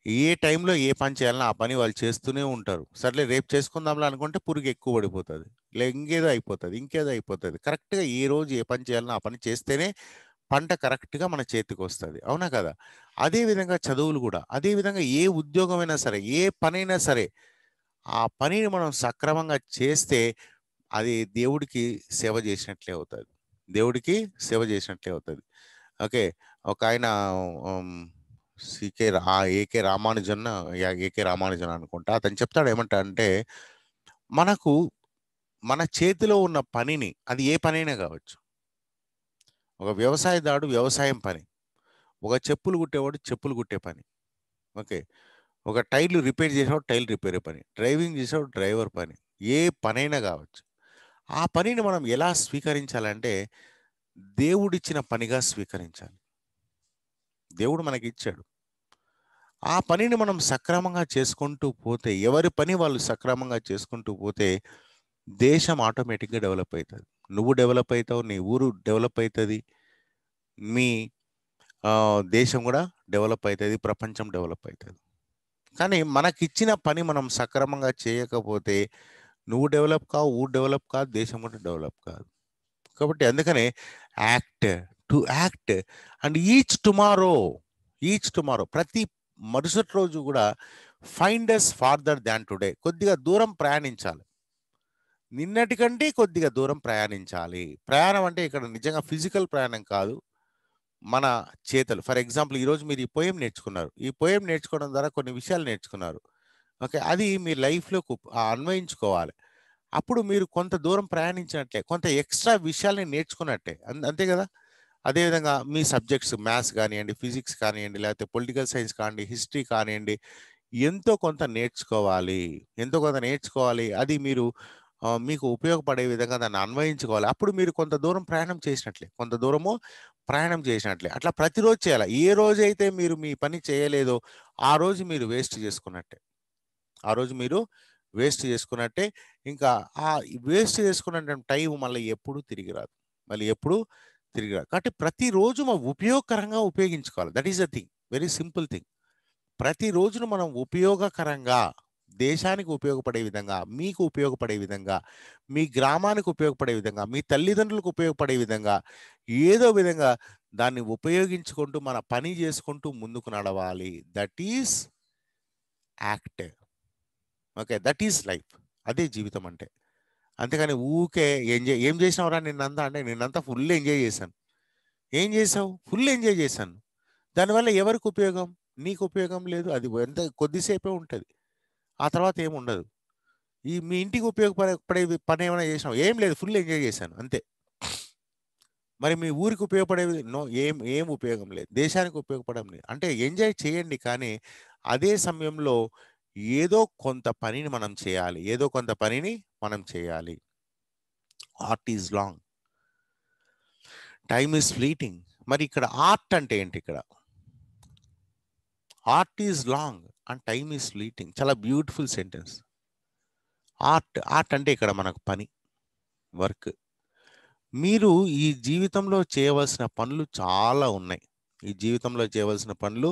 ఏ టైంలో ఏ పని చేయాలన్నా ఆ పని వాళ్ళు చేస్తూనే ఉంటారు. సర్లే రేపు చేసుకుందాంలా అనుకుంటే పురుగు ఎక్కువ పడిపోతుంది, ఇంకేదో అయిపోతుంది, ఇంకేదో అయిపోతుంది. కరెక్ట్గా ఏ రోజు ఏ పని చేయాలన్నా ఆ పని చేస్తేనే పంట కరెక్ట్గా మన చేతికి వస్తుంది. అవునా కదా? అదేవిధంగా చదువులు కూడా, అదేవిధంగా ఏ ఉద్యోగమైనా సరే, ఏ పనైనా సరే, ఆ పనిని మనం సక్రమంగా చేస్తే అది దేవుడికి సేవ చేసినట్లే అవుతుంది, దేవుడికి సేవ చేసినట్లే అవుతుంది. ఓకే. ఒక ఆయన ఏకే రామానుజన్ ఏకే రామానుజన్ అనుకుంటా. అతను చెప్తాడు ఏమంటాడంటే, మనకు మన చేతిలో ఉన్న పనిని, అది ఏ పనైనా కావచ్చు. ఒక వ్యవసాయదారుడు వ్యవసాయం పని, ఒక చెప్పులు కుట్టేవాడు చెప్పులు కుట్టే పని. ఓకే. ఒక టైర్లు రిపేర్ చేసేవాడు టైర్లు రిపేర్ పని, డ్రైవింగ్ చేసేవాడు డ్రైవర్ పని. ఏ పనైనా కావచ్చు. ఆ పనిని మనం ఎలా స్వీకరించాలంటే దేవుడిచ్చిన పనిగా స్వీకరించాలి. దేవుడు మనకి ఇచ్చాడు. ఆ పనిని మనం సక్రమంగా చేసుకుంటూ పోతే, ఎవరి పని వాళ్ళు సక్రమంగా చేసుకుంటూ పోతే దేశం ఆటోమేటిక్గా డెవలప్ అవుతుంది. నువ్వు డెవలప్ అవుతావు, నీ ఊరు డెవలప్ అవుతుంది, మీ దేశం కూడా డెవలప్ అవుతుంది, ప్రపంచం డెవలప్ అవుతుంది. కానీ మనకిచ్చిన పని మనం సక్రమంగా చేయకపోతే నువ్వు డెవలప్ కావు, ఊరు డెవలప్ కాదు, దేశం కూడా డెవలప్ కాదు. కాబట్టి అందుకనే act to act and each tomorrow ప్రతి మరుసటి రోజు కూడా find us farther than today. కొద్దిగా దూరం ప్రయాణించాలి, నిన్నటి కంటే కొద్దిగా దూరం ప్రయాణించాలి. ప్రయాణం అంటే ఇక్కడ నిజంగా ఫిజికల్ ప్రయాణం కాదు, మన చేతలు. ఫర్ ఎగ్జాంపుల్ ఈరోజు మీరు ఈ పోయం నేర్చుకున్నారు. ఈ పోయం నేర్చుకోవడం ద్వారా కొన్ని విషయాలు నేర్చుకున్నారు. ఓకే, అది మీ లైఫ్లోకి అన్వయించుకోవాలి. అప్పుడు మీరు కొంత దూరం ప్రయాణించినట్లే, కొంత ఎక్స్ట్రా విషయాల్ని నేర్చుకున్నట్టే. అంతే కదా. అదేవిధంగా మీ సబ్జెక్ట్స్ మ్యాథ్స్ కానివ్వండి, ఫిజిక్స్ కానివ్వండి, లేకపోతే పొలిటికల్ సైన్స్ కానివ్వండి, హిస్టరీ కానివ్వండి, ఎంతో కొంత నేర్చుకోవాలి. ఎంతో కొంత నేర్చుకోవాలి. అది మీరు మీకు ఉపయోగపడే విధంగా దాన్ని అన్వయించుకోవాలి. అప్పుడు మీరు కొంత దూరం ప్రయాణం చేసినట్లే, కొంత దూరము ప్రయాణం చేసినట్లే. అట్లా ప్రతిరోజు చేయాలి. ఏ రోజైతే మీరు మీ పని చేయలేదో ఆ రోజు మీరు వేస్ట్ చేసుకున్నట్టే. ఆ రోజు మీరు వేస్ట్ చేసుకున్నట్టే. ఇంకా ఆ వేస్ట్ చేసుకున్న టైం మళ్ళీ ఎప్పుడు తిరిగి రాదు, మళ్ళీ ఎప్పుడు తిరిగి రాదు. కాబట్టి ప్రతిరోజు మనం ఉపయోగకరంగా ఉపయోగించుకోవాలి. That is the thing, very simple thing. ప్రతిరోజును మనం ఉపయోగకరంగా, దేశానికి ఉపయోగపడే విధంగా, మీకు ఉపయోగపడే విధంగా, మీ గ్రామానికి ఉపయోగపడే విధంగా, మీ తల్లిదండ్రులకు ఉపయోగపడే విధంగా, ఏదో విధంగా దాన్ని ఉపయోగించుకుంటూ మన పని చేసుకుంటూ ముందుకు నడవాలి. That is act. Okay, that is life. అదే జీవితం అంటే. అంతేగాని ఊకే ఏం చేసినావురా నిన్నంతా అంటే, నిన్నంతా ఫుల్ ఎంజాయ్ చేశాను. ఏం చేసావు? ఫుల్ ఎంజాయ్ చేశాను. దానివల్ల ఎవరికి ఉపయోగం? నీకు ఉపయోగం లేదు. అది ఎంత కొద్దిసేపే ఉంటుంది, ఆ తర్వాత ఏముండదు. మీ ఇంటికి ఉపయోగపడే పని ఏమైనా చేసినావు? ఏం లేదు, ఫుల్ ఎంజాయ్ చేశాను అంతే. మరి మీ ఊరికి ఉపయోగపడేది ఏం ఉపయోగం లేదు. దేశానికి ఉపయోగపడడం లేదు. అంటే ఎంజాయ్ చేయండి, కానీ అదే సమయంలో ఏదో కొంత పనిని మనం చేయాలి. ఏదో కొంత పనిని మనం చేయాలి. Art is long, time is fleeting. మరి ఇక్కడ ఆర్ట్ అంటే ఏంటి? ఇక్కడ art is long and time is fleeting. చాలా బ్యూటిఫుల్ సెంటెన్స్. ఆర్ట్ అంటే ఇక్కడ మనకు పని, వర్క్. మీరు ఈ జీవితంలో చేయవలసిన పనులు చాలా ఉన్నాయి. ఈ జీవితంలో చేయవలసిన పనులు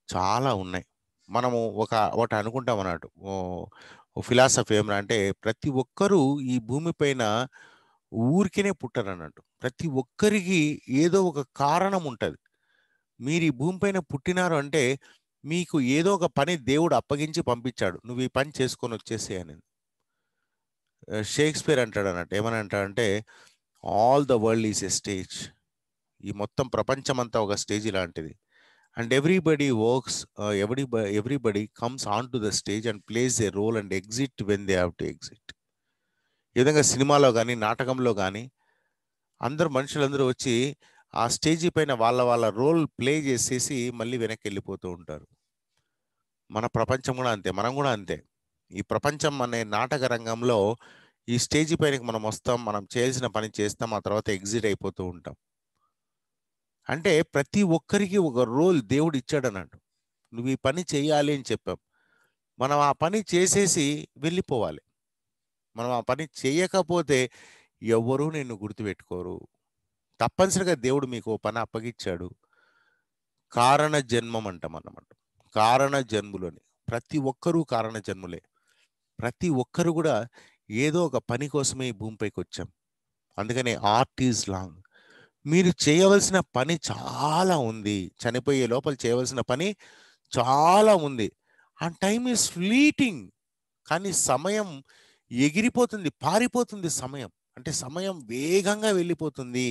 చాలా ఉన్నాయి. మనము ఒకటి అనుకుంటాం అన్నట్టు. ఫిలాసఫీ ఏమన్నా అంటే, ప్రతి ఒక్కరూ ఈ భూమిపైన ఊరికేనే పుట్టరు అన్నట్టు. ప్రతి ఒక్కరికి ఏదో ఒక కారణం ఉంటుంది. మీరు ఈ భూమిపైన పుట్టినారు అంటే మీకు ఏదో ఒక పని దేవుడు అప్పగించి పంపించాడు, నువ్వు ఈ పని చేసుకొని వచ్చేసి అని. షేక్స్పియర్ అంటాడు అన్నట్టు. ఏమని అంటాడంటే, all the world is a stage. ఈ మొత్తం ప్రపంచం అంతా ఒక స్టేజ్ లాంటిది. And everybody comes on to the stage and plays a role and exit when they have to exit. ఈ విధంగా సినిమాలో కానీ నాటకంలో కానీ మనుషులందరూ వచ్చి ఆ స్టేజీ పైన వాళ్ళ వాళ్ళ రోల్ ప్లే చేసేసి మళ్ళీ వెనక్కి వెళ్ళిపోతూ ఉంటారు. మన ప్రపంచం కూడా అంతే, మనం కూడా అంతే. ఈ ప్రపంచం అనే నాటక రంగంలో ఈ స్టేజీ పైనకి మనం వస్తాం, మనం చేయాల్సిన పని చేస్తాం, ఆ తర్వాత ఎగ్జిట్ అయిపోతూ ఉంటాం. అంటే ప్రతి ఒక్కరికి ఒక రోల్ దేవుడు ఇచ్చాడు అన్నట్టు. నువ్వు ఈ పని చేయాలి అని చెప్పాం, మనం ఆ పని చేసేసి వెళ్ళిపోవాలి. మనం ఆ పని చేయకపోతే ఎవరూ నిన్ను గుర్తుపెట్టుకోరు. తప్పనిసరిగా దేవుడు మీకు పని అప్పగించాడు. కారణ జన్మం అంటాం అన్నమాట. కారణ జన్ములని ప్రతి ఒక్కరూ కారణ జన్ములే. ప్రతి ఒక్కరు కూడా ఏదో ఒక పని కోసమే ఈ భూమిపైకి వచ్చాం. అందుకనే ఆర్ట్ ఈజ్ లాంగ్. మీరు చేయవలసిన పని చాలా ఉంది. చనిపోయే లోపల చేయవలసిన పని చాలా ఉంది. And time is fleeting. కానీ సమయం ఎగిరిపోతుంది, పారిపోతుంది సమయం. అంటే సమయం వేగంగా వెళ్ళిపోతుంది.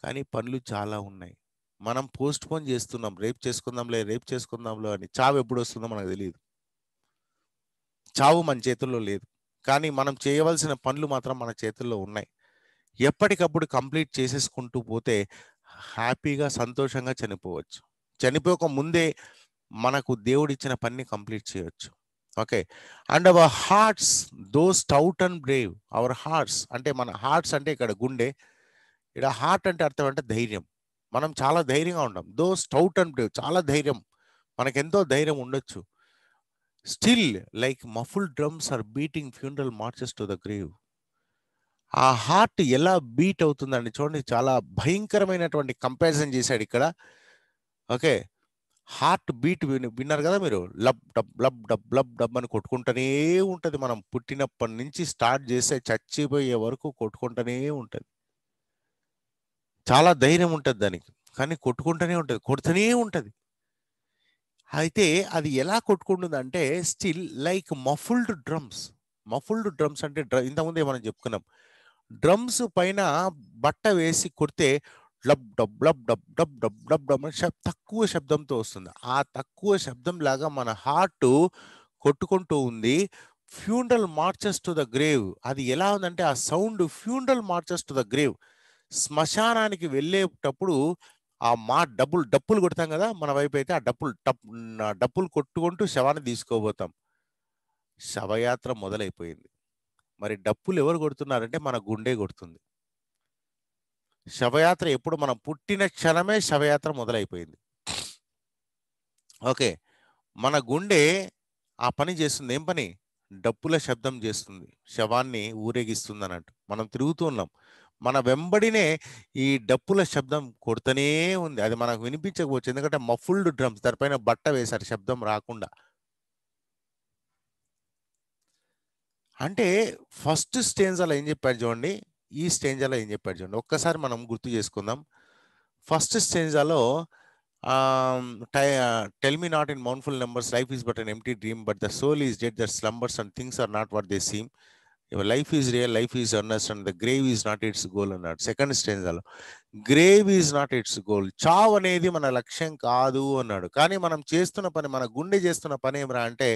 కానీ పనులు చాలా ఉన్నాయి. మనం పోస్ట్ పోన్ చేస్తున్నాం. రేపు చేసుకుందాంలే అని. చావు ఎప్పుడు వస్తుందో మనకు తెలియదు. చావు మన చేతుల్లో లేదు. కానీ మనం చేయవలసిన పనులు మాత్రం మన చేతుల్లో ఉన్నాయి. ఎప్పటికప్పుడు కంప్లీట్ చేసేసుకుంటూ పోతే హ్యాపీగా, సంతోషంగా చనిపోవచ్చు. చనిపోక ముందే మనకు దేవుడిచ్చిన పనిని కంప్లీట్ చేయొచ్చు. Okay. And our hearts though stout and Brave. Our hearts అంటే మన హార్ట్స్ అంటే ఇక్కడ గుండె. ఇక్కడ హార్ట్ అంటే అర్థం అంటే ధైర్యం. మనం చాలా ధైర్యంగా ఉంటాం. దో స్టౌట్ అండ్ బ్రేవ్, చాలా ధైర్యం, మనకెంతో ధైర్యం ఉండొచ్చు. Still like muffled drums are beating funeral marches to the grave. ఆ హార్ట్ ఎలా బీట్ అవుతుందండి చూడండి. చాలా భయంకరమైనటువంటి కంపారిజన్ చేశాడు ఇక్కడ. ఓకే. హార్ట్ బీట్ విన్నారు కదా మీరు. Lub dub lub dub lub dub అని కొట్టుకుంటూనే ఉంటుంది. మనం పుట్టినప్పటి నుంచి స్టార్ట్ చేస్తే చచ్చిపోయే వరకు కొట్టుకుంటూనే ఉంటుంది. చాలా ధైర్యం ఉంటుంది దానికి, కానీ కొట్టుకుంటూనే ఉంటుంది, కొడుతూనే ఉంటుంది. అయితే అది ఎలా కొట్టుకుంటుంది అంటే still like muffled drums. Muffled drums అంటే ఇంతకుముందే మనం చెప్పుకున్నాం. డ్రమ్స్ పైన బట్ట వేసి కొడితే lub dub lub dub dub dub dub dub అని తక్కువ శబ్దంతో వస్తుంది. ఆ తక్కువ శబ్దం లాగా మన హార్ట్ కొట్టుకుంటూ ఉంది. Funeral marches to the grave. అది ఎలా ఉందంటే ఆ sound funeral marches to the grave. శ్మశానానికి వెళ్ళేటప్పుడు ఆ డప్పులు కొడతాం కదా మన వైపు అయితే, ఆ డప్పులు కొట్టుకుంటూ శవాన్ని తీసుకోబోతాం. శవయాత్ర మొదలైపోయింది. మరి డప్పులు ఎవరు కొడుతున్నారంటే మన గుండె కొడుతుంది. శవయాత్ర ఎప్పుడు? మనం పుట్టిన క్షణమే శవయాత్ర మొదలైపోయింది. ఓకే. మన గుండె ఆ పని చేస్తుంది. ఏం పని? డప్పుల శబ్దం చేస్తుంది, శవాన్ని ఊరేగిస్తుంది అన్నట్టు. మనం తిరుగుతూ ఉన్నాం, మన వెంబడినే ఈ డప్పుల శబ్దం కొడుతూనే ఉంది. అది మనకు వినిపించకపోవచ్చు, ఎందుకంటే మఫుల్డ్ డ్రమ్స్, దానిపైన బట్ట వేశారు శబ్దం రాకుండా. అంటే ఫస్ట్ స్టేంజాలో ఏం చెప్పాడు చూడండి, ఈ స్టేంజాలో ఏం చెప్పాడు చూడండి. ఒక్కసారి మనం గుర్తు చేసుకుందాం. ఫస్ట్ స్టేంజాలో tell me not in mournful numbers, life is but an empty dream, but the soul is dead that slumbers and things are not what they seem. Life is real, life is earnest and the grave is not its goal అన్నాడు. Second స్టేంజాలో grave is not its goal, చావ్ అనేది మన లక్ష్యం కాదు అన్నాడు. కానీ మనం చేస్తున్న పని, మన గుండె చేస్తున్న పని ఏమరా అంటే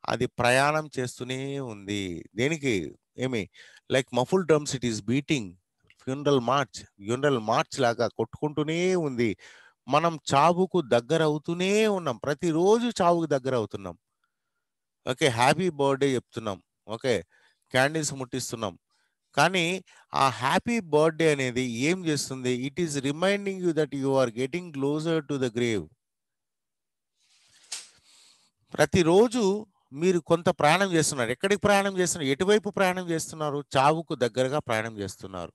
అది ప్రయాణం చేస్తూనే ఉంది. దేనికి? ఏమి? Like muffled drums it is beating funeral March లాగా కొట్టుకుంటూనే ఉంది. మనం చావుకు దగ్గర అవుతూనే ఉన్నాం. ప్రతిరోజు చావుకు దగ్గర అవుతున్నాం. ఓకే. హ్యాపీ బర్త్డే చెప్తున్నాం. ఓకే. క్యాండిల్స్ ముట్టిస్తున్నాం. కానీ ఆ హ్యాపీ బర్త్డే అనేది ఏం చేస్తుంది? It is reminding you that you are getting closer to the grave. ప్రతిరోజు మీరు కొంత ప్రయాణం చేస్తున్నారు. ఎక్కడికి ప్రయాణం చేస్తున్నారు? ఎటువైపు ప్రయాణం చేస్తున్నారు? చావుకు దగ్గరగా ప్రయాణం చేస్తున్నారు.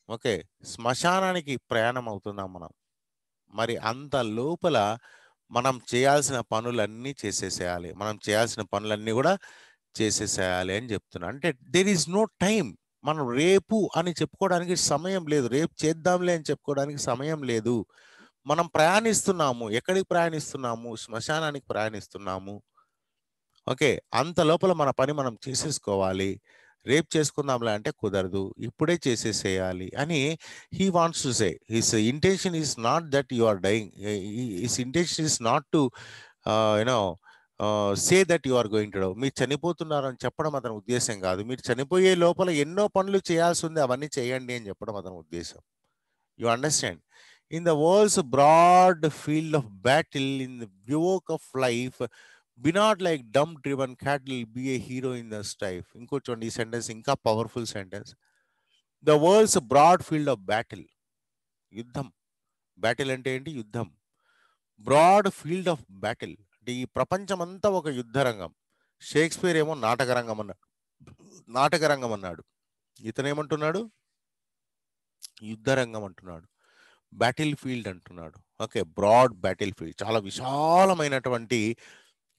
ఓకే. శ్మశానానికి ప్రయాణం అవుతున్నాం మనం. మరి అంత లోపల మనం చేయాల్సిన పనులన్నీ చేసేసేయాలి. మనం చేయాల్సిన పనులన్నీ కూడా చేసేసేయాలి అని చెప్తున్నా. అంటే దేర్ ఈజ్ నో టైం. మనం రేపు అని చెప్పుకోవడానికి సమయం లేదు. రేపు చేద్దాంలే అని చెప్పుకోవడానికి సమయం లేదు. మనం ప్రయాణిస్తున్నాము. ఎక్కడికి ప్రయాణిస్తున్నాము? శ్మశానానికి ప్రయాణిస్తున్నాము. ఓకే. అంత లోపల మన పని మనం చేసేసుకోవాలి. రేపు చేసుకుందాంలే అంటే కుదరదు, ఇప్పుడే చేసేసేయాలి అని he wants to say. His intention is not that you are dying. His intention is not to you know say that you are going to die. మీరు చనిపోతున్నారు అని చెప్పడం అతని ఉద్దేశం కాదు. మీరు చనిపోయే లోపల ఎన్నో పనులు చేయాల్సి ఉంది, అవన్నీ చేయండి అని చెప్పడం అతని ఉద్దేశం. You understand? In the world's broad field of battle, in the bivouac of life, be not like dumb driven cattle, be a hero in the strife. ఇంకో చూడండి, ఈ సెంటెన్స్ ఇంకా powerful sentence. The world's broad field of battle, యుద్ధం. Battle అంటే ఏంటి? యుద్ధం. Broad field of battle అంటే ఈ ప్రపంచం అంతా ఒక యుద్ధ రంగం. షేక్స్పియర్ ఏమో నాటక రంగం అన్నాడు. ఇతనేమంటున్నాడు? యుద్ధ రంగం అంటున్నాడు. బ్యాటిల్ ఫీల్డ్ అంటున్నాడు. ఓకే. బ్రాడ్ బ్యాటిల్ ఫీల్డ్, చాలా విశాలమైనటువంటి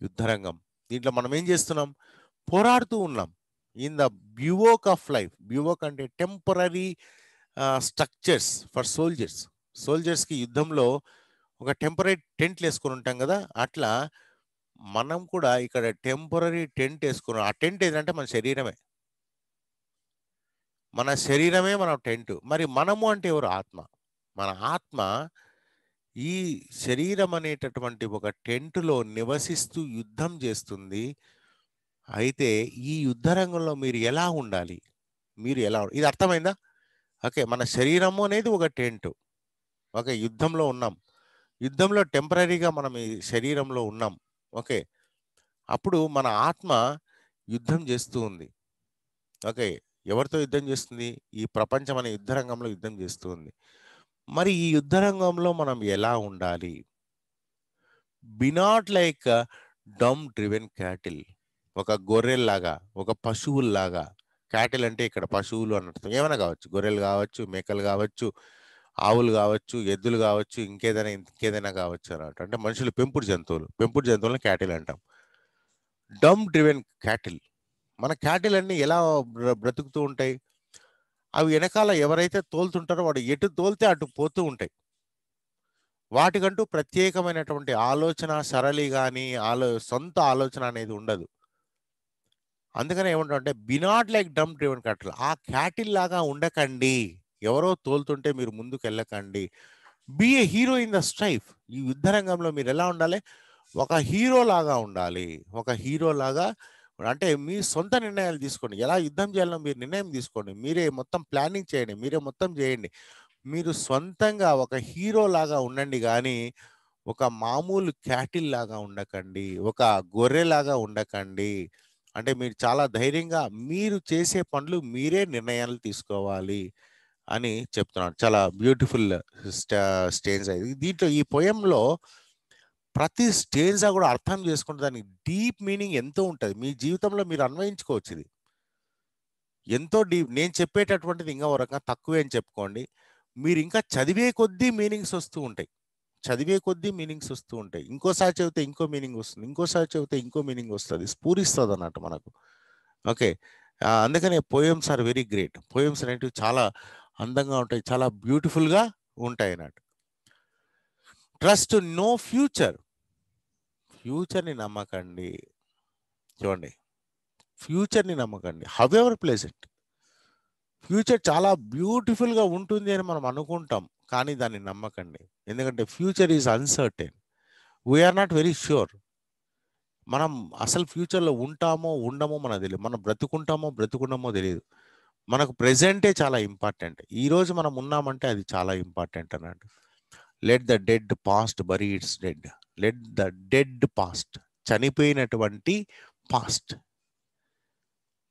యుద్ధరంగం. దీంట్లో మనం ఏం చేస్తున్నాం? పోరాడుతూ ఉన్నాం. In the bivouac of life. Bivouac అంటే టెంపరరీ స్ట్రక్చర్స్ ఫర్ సోల్జర్స్. సోల్జర్స్కి యుద్ధంలో ఒక టెంపరీ టెంట్లు వేసుకొని ఉంటాం కదా, అట్లా మనం కూడా ఇక్కడ టెంపరరీ టెంట్ వేసుకున్నాం. ఆ టెంట్ ఏంటంటే మన శరీరమే. మన శరీరమే మన టెంట్. మరి మనము అంటే ఎవరు? ఆత్మ. మన ఆత్మ ఈ శరీరం అనేటటువంటి ఒక టెంటులో నివసిస్తూ యుద్ధం చేస్తుంది. అయితే ఈ యుద్ధ రంగంలో మీరు ఎలా ఉండాలి, మీరు ఎలా ఇది అర్థమైందా? ఓకే, మన శరీరము అనేది ఒక టెంట్. ఓకే, యుద్ధంలో ఉన్నాం, యుద్ధంలో టెంపరీగా మనం ఈ శరీరంలో ఉన్నాం. ఓకే, అప్పుడు మన ఆత్మ యుద్ధం చేస్తూ ఉంది. ఓకే, ఎవరితో యుద్ధం చేస్తుంది? ఈ ప్రపంచం అనే యుద్ధ రంగంలో యుద్ధం చేస్తూ ఉంది. మరి ఈ యుద్ధ రంగంలో మనం ఎలా ఉండాలి? Be not like dumb driven cattle. ఒక గొర్రెల్లాగా, ఒక పశువుల్లాగా. క్యాటిల్ అంటే ఇక్కడ పశువులు అన్నట్టు ఏమైనా కావచ్చు, గొర్రెలు కావచ్చు, మేకలు కావచ్చు, ఆవులు కావచ్చు, ఎద్దులు కావచ్చు, ఇంకేదైనా కావచ్చు అన్నట్టు. అంటే మనుషులు పెంపుడు జంతువులను క్యాటిల్ అంటాం. డమ్ డ్రివెన్ క్యాటిల్. మన క్యాటిల్ అన్ని ఎలా బ్రతుకుతూ ఉంటాయి? అవి వెనకాల ఎవరైతే తోలుతుంటారో వాడు ఎటు తోలితే అటు పోతూ ఉంటాయి. వాటికంటూ ప్రత్యేకమైనటువంటి ఆలోచన సరళి కానీ సొంత ఆలోచన అనేది ఉండదు. అందుకనే ఏమంటారంటే be not like dumb driven cattle. ఆ క్యాటిల్ లాగా ఉండకండి. ఎవరో తోలుతుంటే మీరు ముందుకు వెళ్ళకండి. Be a hero in the strife. ఈ యుద్ధ రంగంలో మీరు ఎలా ఉండాలి? ఒక హీరో లాగా ఉండాలి. ఒక హీరో లాగా అంటే మీ సొంత నిర్ణయాలు తీసుకోండి. ఎలా యుద్ధం చేయాలో మీరు నిర్ణయం తీసుకోండి. మీరే మొత్తం ప్లానింగ్ చేయండి. మీరే మొత్తం చేయండి. మీరు సొంతంగా ఒక హీరో లాగా ఉండండి కానీ ఒక మామూలు క్యాటిల్ లాగా ఉండకండి. ఒక గొర్రె లాగా ఉండకండి. అంటే మీరు చాలా ధైర్యంగా మీరు చేసే పనులు మీరే నిర్ణయాలు తీసుకోవాలి అని చెప్తున్నాడు. చాలా బ్యూటిఫుల్ స్టేజ్ అది. దీంట్లో ఈ పోయంలో ప్రతి స్టేజ్ కూడా అర్థం చేసుకుంటే దానికి డీప్ మీనింగ్ ఎంతో ఉంటుంది. మీ జీవితంలో మీరు అన్వయించుకోవచ్చు. ఇది ఎంతో డీప్. నేను చెప్పేటటువంటిది ఇంకా ఒక రకంగా తక్కువే అని చెప్పుకోండి. మీరు ఇంకా చదివే కొద్దీ మీనింగ్స్ వస్తూ ఉంటాయి. ఇంకోసారి చదివితే ఇంకో మీనింగ్ వస్తుంది, ఇంకోసారి చదివితే ఇంకో మీనింగ్ వస్తుంది, స్ఫూరిస్తుంది అన్నట్టు మనకు. ఓకే, అందుకనే poems are very great. Poems అనేటివి చాలా అందంగా ఉంటాయి, చాలా బ్యూటిఫుల్గా ఉంటాయి అన్నట్టు. Trust no future. ఫ్యూచర్ని నమ్మకండి. చూడండి, ఫ్యూచర్ని నమ్మకండి. How ever pleasant. ఫ్యూచర్ చాలా బ్యూటిఫుల్గా ఉంటుంది అని మనం అనుకుంటాం, కానీ దాన్ని నమ్మకండి. ఎందుకంటే future is uncertain. We're not very sure. మనం అసలు ఫ్యూచర్లో ఉంటామో ఉండమో మనకు తెలియదు. మనం బ్రతుకుండమో తెలియదు. మనకు ప్రెజెంటే చాలా ఇంపార్టెంట్. ఈరోజు మనం ఉన్నామంటే అది చాలా ఇంపార్టెంట్ అన్నట్టు. Let the dead past bury its dead. Let the dead past, చనిపోయినటువంటి పాస్ట్,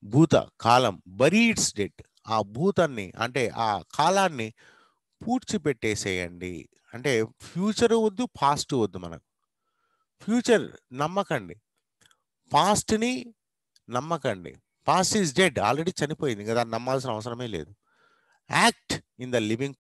భూత కాలం, బరీ ఇట్స్ డెడ్, ఆ భూతాన్ని అంటే ఆ కాలాన్ని పూడ్చిపెట్టేసేయండి. అంటే ఫ్యూచర్ వద్దు, పాస్ట్ వద్దు. మనకు ఫ్యూచర్ నమ్మకండి, పాస్ట్ని నమ్మకండి. పాస్ట్ ఈజ్ డెడ్, ఆల్రెడీ చనిపోయింది కదా, నమ్మాల్సిన అవసరమే లేదు. Act in the living